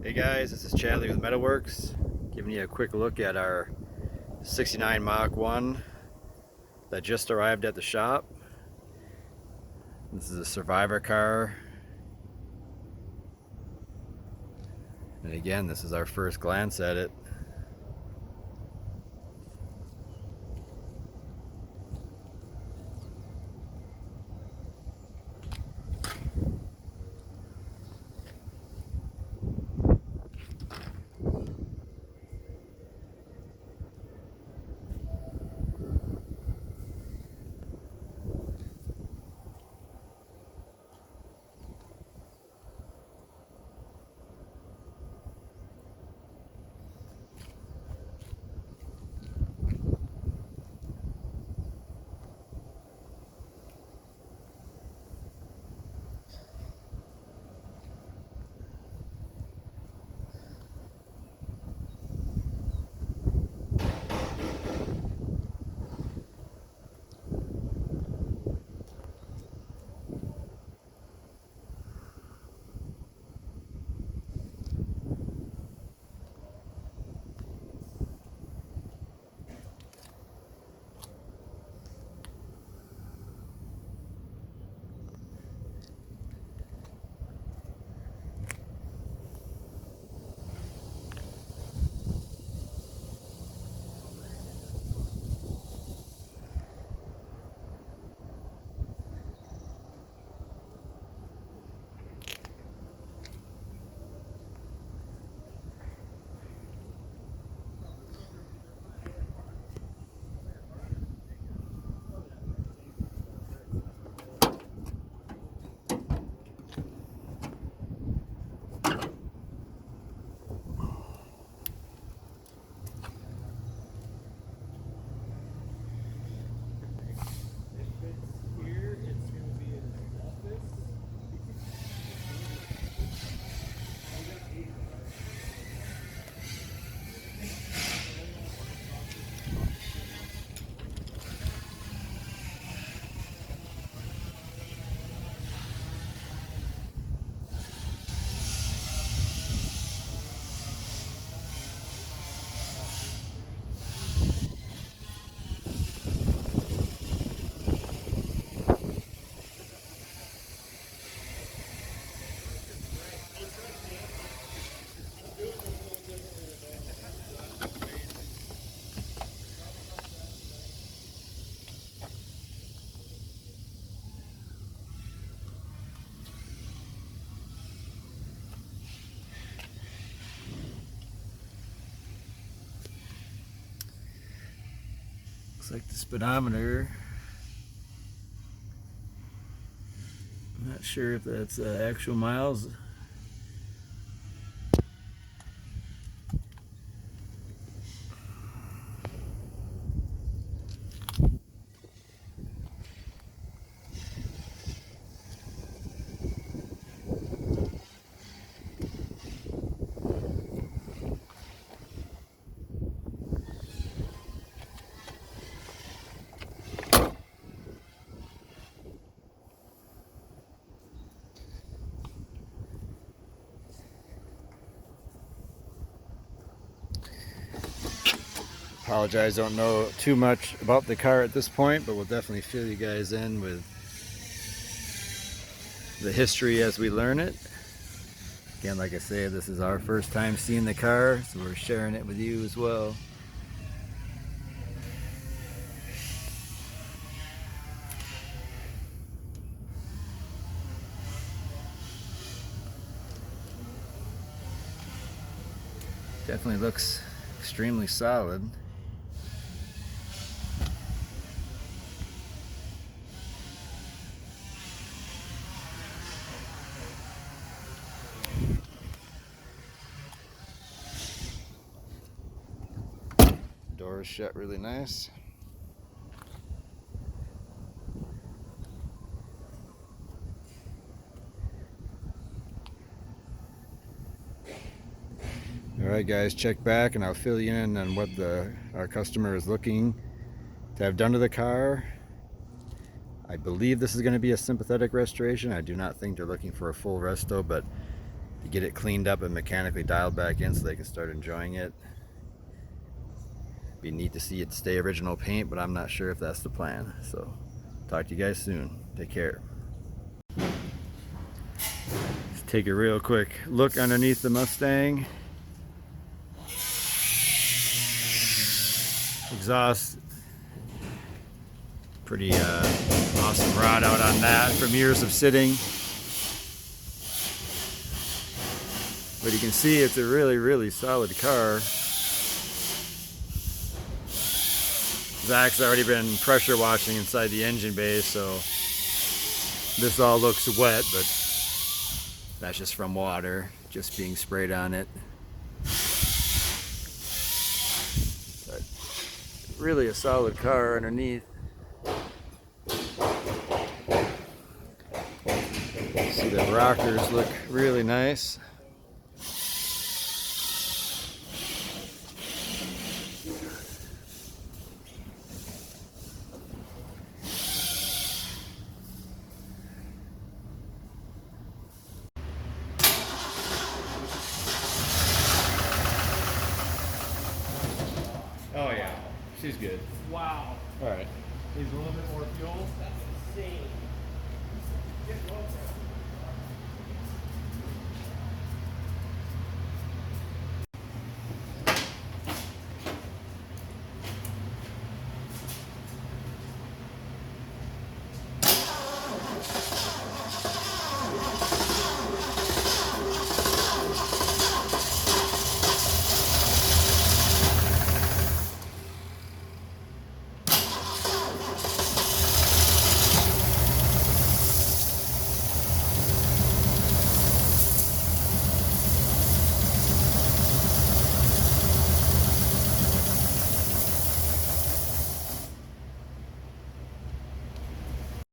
Hey guys, this is Chadley with MetalWorks, giving you a quick look at our 69 Mach 1 that just arrived at the shop. This is a survivor car. And again, this is our first glance at it. Looks like the speedometer. I'm not sure if that's actual miles. Apologize, don't know too much about the car at this point, but we'll definitely fill you guys in with the history as we learn it. Again, like I say, this is our first time seeing the car, so we're sharing it with you as well. Definitely looks extremely solid. Door is shut really nice. Alright guys, check back and I'll fill you in on what our customer is looking to have done to the car. I believe this is going to be a sympathetic restoration. I do not think they're looking for a full resto, but to get it cleaned up and mechanically dialed back in so they can start enjoying it. Be neat to see it stay original paint, but I'm not sure if that's the plan. So talk to you guys soon. Take care. Let's take a real quick look underneath the Mustang. Exhaust, pretty awesome rod out on that from years of sitting. But you can see it's a really solid car. Zach's already been pressure washing inside the engine bay, so this all looks wet, but that's just from water just being sprayed on it. But really a solid car underneath. See, the rockers look really nice. Oh yeah, she's good. Wow. All right. Needs a little bit more fuel. That's insane.